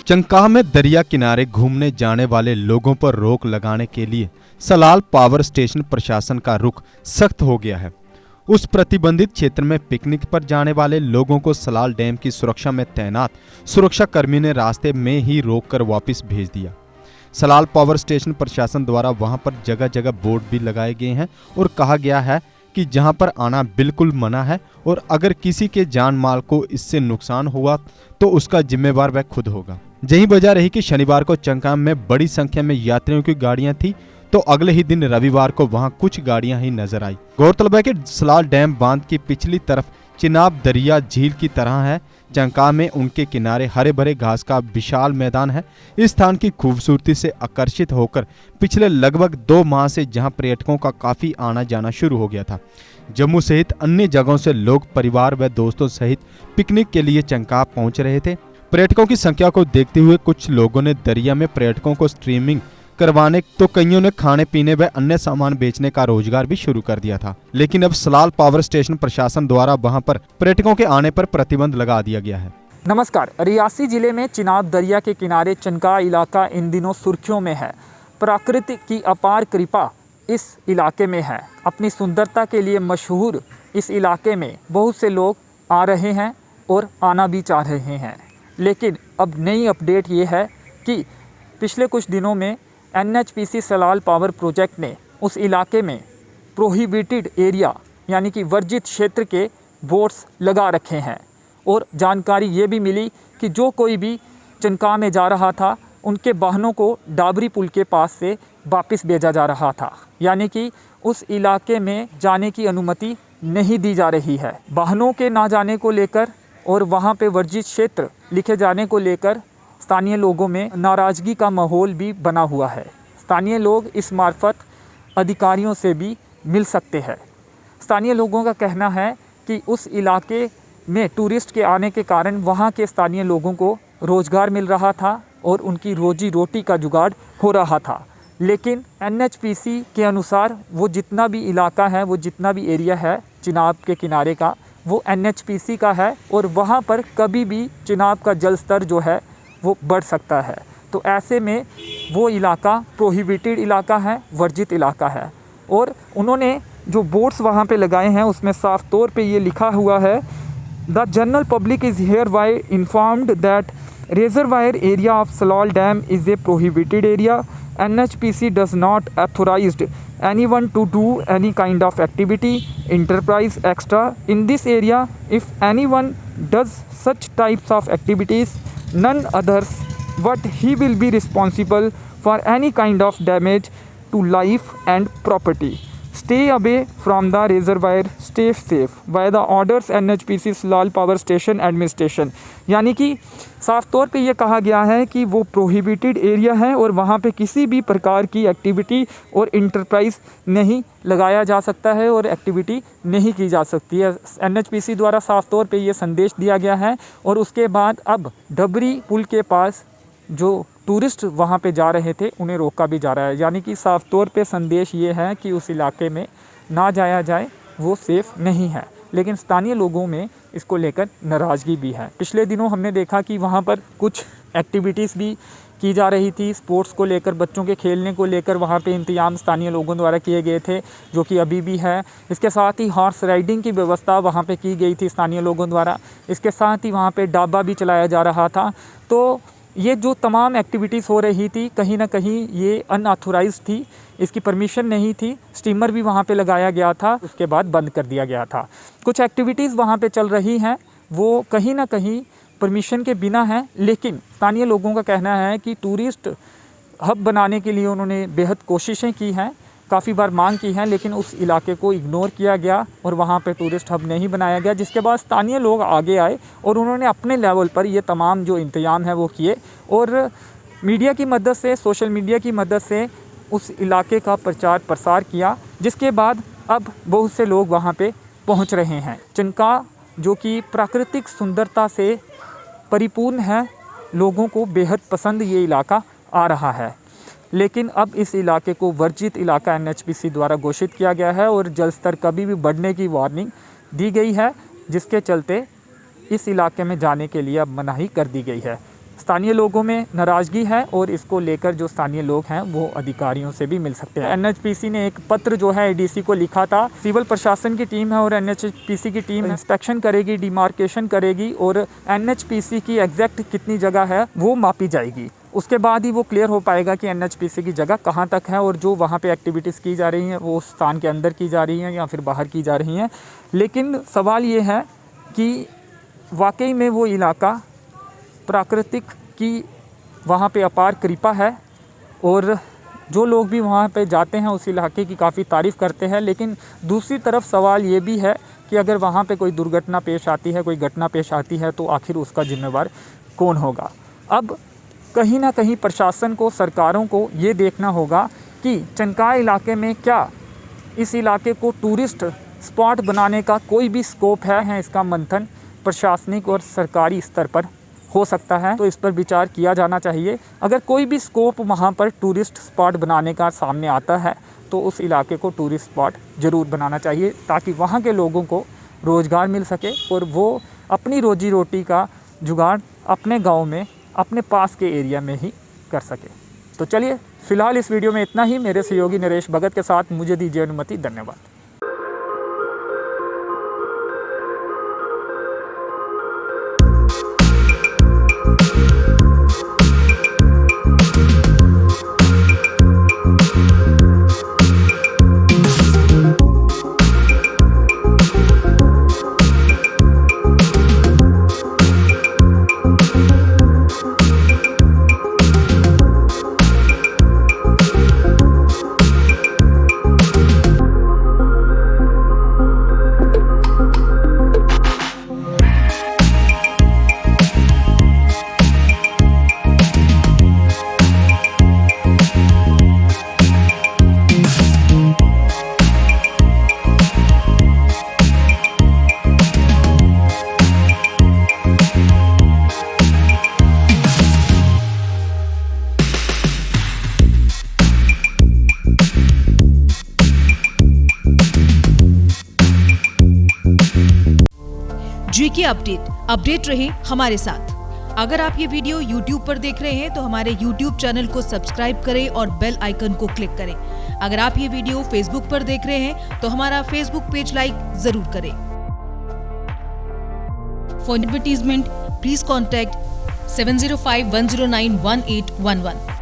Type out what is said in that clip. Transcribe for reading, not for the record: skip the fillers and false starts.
चंकाह में दरिया किनारे घूमने जाने वाले लोगों पर रोक लगाने के लिए सलाल पावर स्टेशन प्रशासन का रुख सख्त हो गया है। उस प्रतिबंधित क्षेत्र में पिकनिक पर जाने वाले लोगों को सलाल डैम की सुरक्षा में तैनात सुरक्षा कर्मी ने रास्ते में ही रोककर वापस भेज दिया। सलाल पावर स्टेशन प्रशासन द्वारा वहां पर जगह जगह बोर्ड भी लगाए गए हैं और कहा गया है कि जहां पर आना बिल्कुल मना है और अगर किसी के जान माल को इससे नुकसान हुआ तो उसका जिम्मेवार वह खुद होगा। यही वजह रही कि शनिवार को चंकाह में बड़ी संख्या में यात्रियों की गाड़ियां थी तो अगले ही दिन रविवार को वहां कुछ गाड़ियां ही नजर आई। गौरतलब है कि सलाल डैम बांध की पिछली तरफ चिनाब दरिया झील की तरह है। चंकाह में उनके किनारे हरे भरे घास का विशाल मैदान है। इस स्थान की खूबसूरती से आकर्षित होकर पिछले लगभग 2 माह से जहां पर्यटकों का काफी आना जाना शुरू हो गया था। जम्मू सहित अन्य जगहों से लोग परिवार व दोस्तों सहित पिकनिक के लिए चंकाह पहुंच रहे थे। पर्यटकों की संख्या को देखते हुए कुछ लोगों ने दरिया में पर्यटकों को स्ट्रीमिंग करवाने तो कईयों ने खाने पीने व अन्य सामान बेचने का रोजगार भी शुरू कर दिया था। लेकिन अब सलाल पावर स्टेशन प्रशासन द्वारा वहां पर पर्यटकों के आने पर प्रतिबंध लगा दिया गया है। नमस्कार। रियासी जिले में चिनाब दरिया के किनारे चंकाह इलाका इन दिनों सुर्खियों में है। प्रकृति की अपार कृपा इस इलाके में है। अपनी सुंदरता के लिए मशहूर इस इलाके में बहुत से लोग आ रहे हैं और आना भी चाह रहे हैं। लेकिन अब नई अपडेट ये है कि पिछले कुछ दिनों में NHPC सलाल पावर प्रोजेक्ट ने उस इलाके में प्रोहिबिटेड एरिया यानी कि वर्जित क्षेत्र के बोर्ड्स लगा रखे हैं और जानकारी ये भी मिली कि जो कोई भी चंकाह में जा रहा था उनके वाहनों को डाबरी पुल के पास से वापस भेजा जा रहा था, यानी कि उस इलाके में जाने की अनुमति नहीं दी जा रही है। वाहनों के ना जाने को लेकर और वहाँ पे वर्जित क्षेत्र लिखे जाने को लेकर स्थानीय लोगों में नाराज़गी का माहौल भी बना हुआ है। स्थानीय लोग इस मार्फत अधिकारियों से भी मिल सकते हैं। स्थानीय लोगों का कहना है कि उस इलाके में टूरिस्ट के आने के कारण वहां के स्थानीय लोगों को रोज़गार मिल रहा था और उनकी रोजी रोटी का जुगाड़ हो रहा था। लेकिन NHPC के अनुसार वो जितना भी इलाका है, वो जितना भी एरिया है चिनाब के किनारे का, वो NHPC का है और वहाँ पर कभी भी चिनाब का जल स्तर जो है वो बढ़ सकता है। तो ऐसे में वो इलाका प्रोहिबिटेड इलाका है, वर्जित इलाका है। और उन्होंने जो बोर्ड्स वहाँ पे लगाए हैं उसमें साफ तौर पे ये लिखा हुआ है, the general public is hereby informed that reservoir area of Salal dam is a prohibited area. NHPC does not authorised anyone to do any kind of activity, enterprise, extra in this area. If anyone does such types of activities, none others but he will be responsible for any kind of damage to life and property. Stay away from the reservoir, stay safe by the orders NHPC Salal power station administration. यानी कि साफ तौर पे ये कहा गया है कि वो प्रोहिबिटेड एरिया है और वहाँ पे किसी भी प्रकार की एक्टिविटी और इंटरप्राइज नहीं लगाया जा सकता है और एक्टिविटी नहीं की जा सकती है। NHPC द्वारा साफ तौर पे ये संदेश दिया गया है। और उसके बाद अब डबरी पुल के पास जो टूरिस्ट वहाँ पे जा रहे थे उन्हें रोका भी जा रहा है। यानी कि साफ तौर पे संदेश ये है कि उस इलाके में ना जाया जाए, वो सेफ़ नहीं है। लेकिन स्थानीय लोगों में इसको लेकर नाराज़गी भी है। पिछले दिनों हमने देखा कि वहाँ पर कुछ एक्टिविटीज़ भी की जा रही थी, स्पोर्ट्स को लेकर, बच्चों के खेलने को लेकर वहाँ पे इंतजाम स्थानीय लोगों द्वारा किए गए थे, जो कि अभी भी है। इसके साथ ही हॉर्स राइडिंग की व्यवस्था वहाँ पे की गई थी स्थानीय लोगों द्वारा। इसके साथ ही वहाँ पे ढाबा भी चलाया जा रहा था। तो ये जो तमाम एक्टिविटीज़ हो रही थी कहीं ना कहीं ये अनऑथोराइज थी, इसकी परमिशन नहीं थी। स्टीमर भी वहाँ पे लगाया गया था, उसके बाद बंद कर दिया गया था। कुछ एक्टिविटीज़ वहाँ पे चल रही हैं वो कहीं ना कहीं परमिशन के बिना है। लेकिन स्थानीय लोगों का कहना है कि टूरिस्ट हब बनाने के लिए उन्होंने बेहद कोशिशें की हैं, काफ़ी बार मांग की है, लेकिन उस इलाके को इग्नोर किया गया और वहाँ पे टूरिस्ट हब नहीं बनाया गया। जिसके बाद स्थानीय लोग आगे आए और उन्होंने अपने लेवल पर ये तमाम जो इंतजाम है वो किए और मीडिया की मदद से, सोशल मीडिया की मदद से उस इलाके का प्रचार प्रसार किया। जिसके बाद अब बहुत से लोग वहाँ पे पहुँच रहे हैं। चंकाह जो कि प्राकृतिक सुंदरता से परिपूर्ण है, लोगों को बेहद पसंद ये इलाका आ रहा है। लेकिन अब इस इलाके को वर्जित इलाका NHPC द्वारा घोषित किया गया है और जल स्तर कभी भी बढ़ने की वार्निंग दी गई है, जिसके चलते इस इलाके में जाने के लिए अब मनाही कर दी गई है। स्थानीय लोगों में नाराज़गी है और इसको लेकर जो स्थानीय लोग हैं वो अधिकारियों से भी मिल सकते हैं। एनएचपीसी ने एक पत्र जो है एडीसी को लिखा था। सिविल प्रशासन की टीम है और एनएचपीसी की टीम इंस्पेक्शन करेगी, डिमार्केशन करेगी और एनएचपीसी की एग्जैक्ट कितनी जगह है वो मापी जाएगी। उसके बाद ही वो क्लियर हो पाएगा कि एनएचपीसी की जगह कहाँ तक है और जो वहाँ पे एक्टिविटीज़ की जा रही हैं वो उस स्थान के अंदर की जा रही हैं या फिर बाहर की जा रही हैं। लेकिन सवाल ये है कि वाकई में वो इलाका प्राकृतिक की वहाँ पे अपार कृपा है और जो लोग भी वहाँ पे जाते हैं उस इलाके की काफ़ी तारीफ़ करते हैं। लेकिन दूसरी तरफ सवाल ये भी है कि अगर वहाँ पे कोई दुर्घटना पेश आती है, कोई घटना पेश आती है तो आखिर उसका जिम्मेवार कौन होगा। अब कहीं ना कहीं प्रशासन को, सरकारों को ये देखना होगा कि चनका इलाके में क्या इस इलाके को टूरिस्ट स्पॉट बनाने का कोई भी स्कोप है इसका मंथन प्रशासनिक और सरकारी स्तर पर हो सकता है, तो इस पर विचार किया जाना चाहिए। अगर कोई भी स्कोप वहाँ पर टूरिस्ट स्पॉट बनाने का सामने आता है तो उस इलाके को टूरिस्ट स्पॉट ज़रूर बनाना चाहिए ताकि वहाँ के लोगों को रोज़गार मिल सके और वो अपनी रोजी रोटी का जुगाड़ अपने गांव में, अपने पास के एरिया में ही कर सके। तो चलिए फ़िलहाल इस वीडियो में इतना ही। मेरे सहयोगी नरेश भगत के साथ मुझे दीजिए अनुमति। धन्यवाद। जीके अपडेट रहे हमारे साथ। अगर आप ये वीडियो YouTube पर देख रहे हैं तो हमारे YouTube चैनल को सब्सक्राइब करें और बेल आइकन को क्लिक करें। अगर आप ये वीडियो Facebook पर देख रहे हैं तो हमारा Facebook पेज लाइक जरूर करें। For advertisement please contact 7051091811।